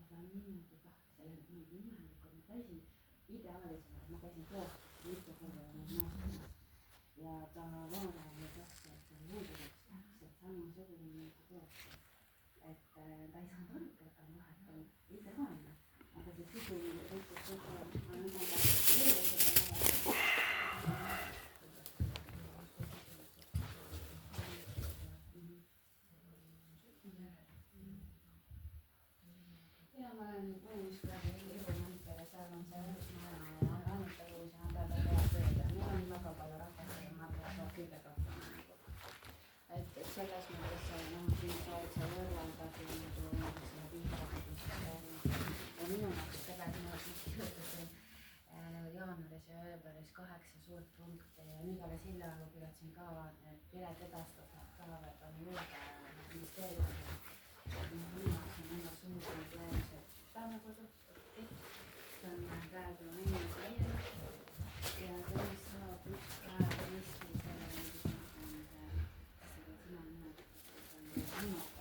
aga niimoodi sellel niimoodi imelikult ma käisin ideaalis, ma käisin Tootsis mitu korda maastimas ja ta vaadaja oli täpselt võõdudeks täpselt samasugune nagu Tootsis. Et ta ei saanud aru, et ta on vahepeal ideaalne, aga see sisu võttis kogu aeg, ma endale ja ma olen Uus-Kuradi Iru-Mantere, seal on see maja ja Annetalus ja nad peavad head tööd ja meil on väga palju rahvast ja ma pean kõigega hakkama nagu. Et selles mõttes siin saad sa võrraldagi nagu selle viimasest ja minu jaoks tegelikult kirjutasin jaanuaris ja veebruaris 8 suurt punkti ja nüüd alles hiljaaegu kirjutasin ka, et pilet edastused ka võtan juurde ministeeriumile. Minu jaoks on väga suur probleem see Taanakoduski, see on praegu minnes läinud ja sellest saab üks päev Eesti selle mingisugune, kas seda sõna nimetatud, on